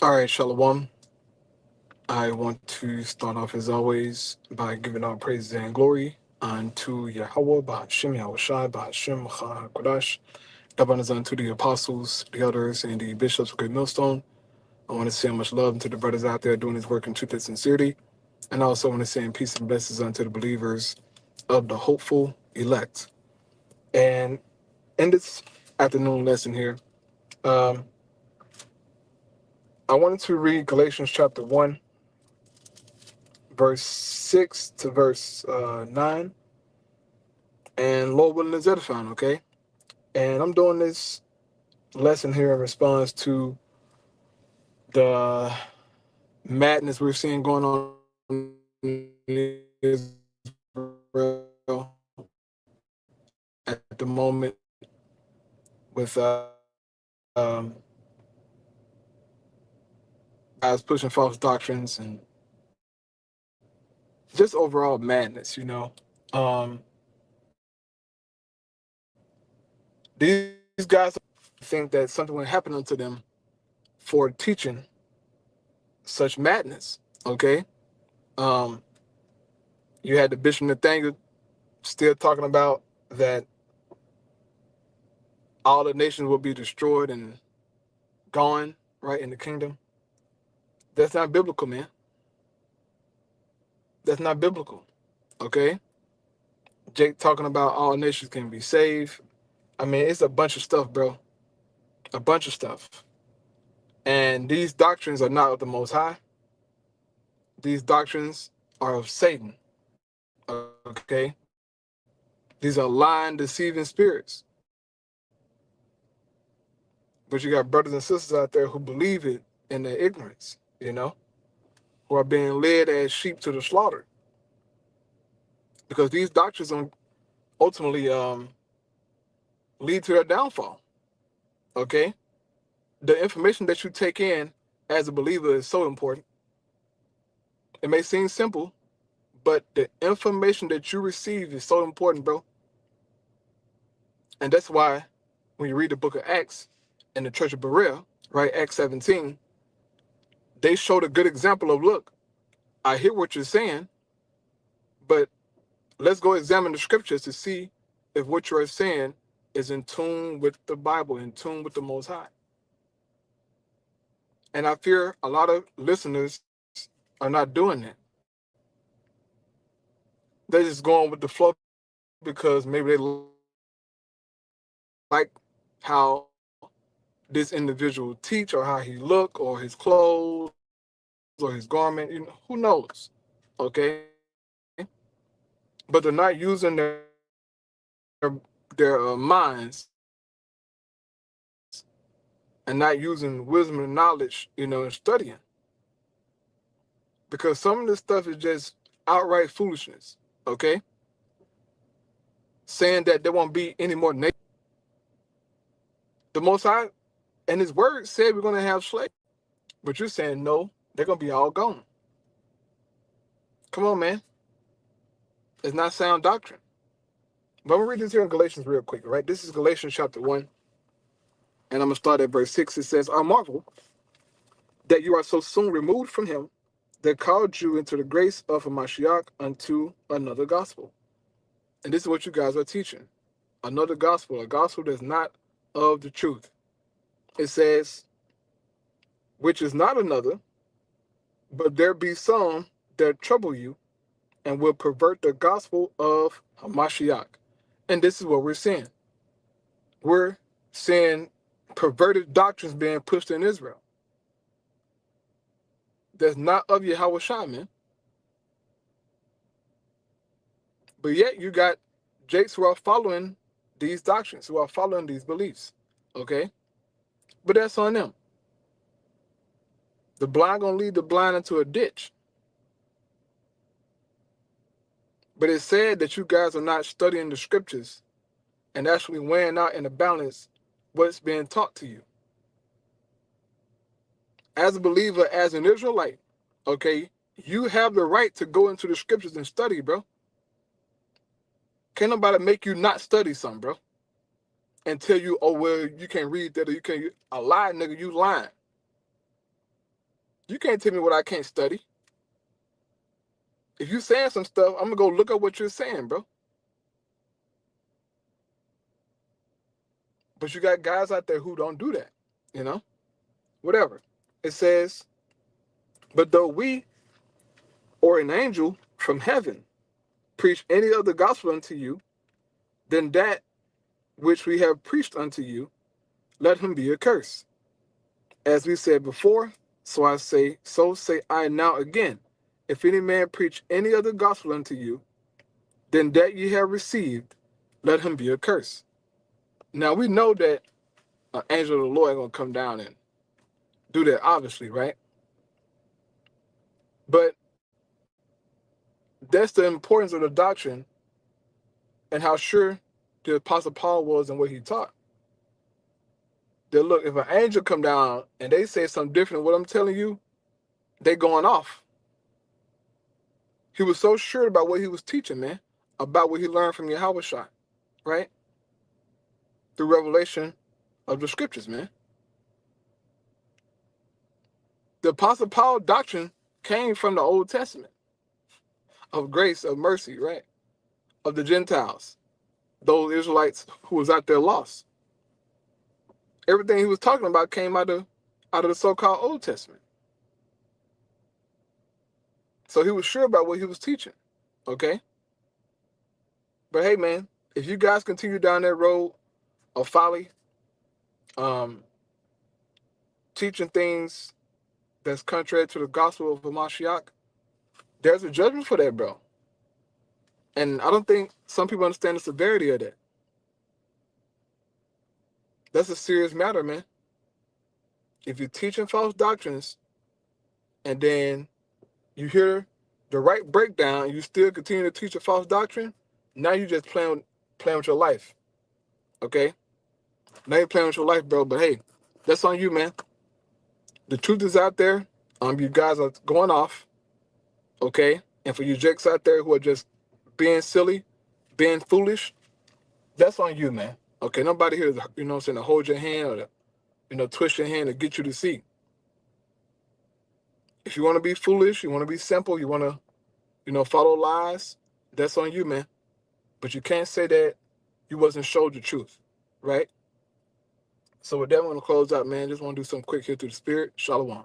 All right, Shalom. I want to start off as always by giving all praises and glory unto Yahweh, Ba'ashem Yahushai, Ba'ashem HaKodash. Double honors unto the apostles, the elders, and the bishops of Great Millstone. I want to send much love to the brothers out there doing this work in truth and sincerity. And I also want to send peace and blessings unto the believers of the hopeful elect. And in this afternoon lesson here, um, I wanted to read Galatians chapter 1, verse 6 to verse 9. And Lord willing is edifying, okay? And I'm doing this lesson here in response to the madness we're seeing going on in Israel at the moment with guys pushing false doctrines and just overall madness, These guys think that something will happen unto them for teaching such madness, okay? Um, you had the Bishop Nathaniel still talking about that all the nations will be destroyed and gone, right, in the kingdom. That's not biblical, man. That's not biblical, okay? Jake talking about all nations can be saved. I mean, it's a bunch of stuff, bro. A bunch of stuff. And these doctrines are not of the Most High. These doctrines are of Satan, okay? These are lying, deceiving spirits. But you got brothers and sisters out there who believe it in their ignorance, who are being led as sheep to the slaughter. Because these doctrines ultimately lead to their downfall, okay? The information that you take in as a believer is so important. It may seem simple, but the information that you receive is so important, bro. And that's why when you read the book of Acts in the church of Berea, right, Acts 17, they showed a good example of, look, I hear what you're saying, but let's go examine the scriptures to see if what you're saying is in tune with the Bible, in tune with the Most High. And I fear a lot of listeners are not doing that. They're just going with the flow because maybe they like how this individual teach or how he look or his clothes or his garment, who knows, okay? But they're not using their minds and not using wisdom and knowledge, and studying. Because some of this stuff is just outright foolishness, okay? Saying that there won't be any more nations. The Most High and His Word said we're going to have slaves. But you're saying, no, they're going to be all gone. Come on, man. It's not sound doctrine. But I'm going to read this here in Galatians real quick, right? This is Galatians chapter 1, and I'm going to start at verse 6. It says, I marvel that you are so soon removed from him that called you into the grace of a Mashiach unto another gospel. And this is what you guys are teaching. Another gospel, a gospel that's not of the truth. It says, which is not another, but there be some that trouble you and will pervert the gospel of Hamashiach. And this is what we're seeing. We're seeing perverted doctrines being pushed in Israel. That's not of Yahweh, man. But yet you got Jakes who are following these doctrines, who are following these beliefs. Okay? But that's on them. The blind gonna lead the blind into a ditch. But it's sad that you guys are not studying the scriptures and actually weighing out in a balance what's being taught to you. As a believer, as an Israelite, okay, you have the right to go into the scriptures and study, bro. Can't nobody make you not study something, bro. And tell you, oh, well, you can't read that or you can't. A lie, nigga, you lying. You can't tell me what I can't study. If you're saying some stuff, I'm going to go look up what you're saying, bro. But you got guys out there who don't do that, you know? Whatever. It says, but though we or an angel from heaven preach any other gospel unto you than that which we have preached unto you, let him be accursed. As we said before, so say I now again, if any man preach any other gospel unto you than that ye have received, let him be accursed. Now we know that an angel of the Lord ain't gonna come down and do that, obviously, right? But that's the importance of the doctrine and how sure the Apostle Paul was in what he taught. That look, if an angel come down and they say something different than what I'm telling you, they going off. He was so sure about what he was teaching, man, about what he learned from Yahushua, right? Through revelation of the scriptures, man. The Apostle Paul doctrine came from the Old Testament of grace, of mercy, right? Of the Gentiles, those Israelites who was out there lost. Everything he was talking about came out of the so-called Old Testament. So he was sure about what he was teaching, okay? But hey, man, if you guys continue down that road of folly, teaching things that's contrary to the gospel of Hamashiach, there's a judgment for that, bro. And I don't think some people understand the severity of that. That's a serious matter, man. If you're teaching false doctrines and then you hear the right breakdown and you still continue to teach a false doctrine, now you're just playing with your life, okay? Now you're playing with your life, bro. But hey, that's on you, man. The truth is out there. You guys are going off, okay? And for you jakes out there who are just being silly, being foolish, that's on you, man. Okay, nobody here is, you know what I'm saying, to hold your hand or to, twist your hand to get you to see. If you want to be foolish, you want to be simple, you want to, follow lies, that's on you, man. But you can't say that you wasn't showed the truth, right? So with that, I'm going to close out, man. Just want to do something quick here through the spirit. Shalom.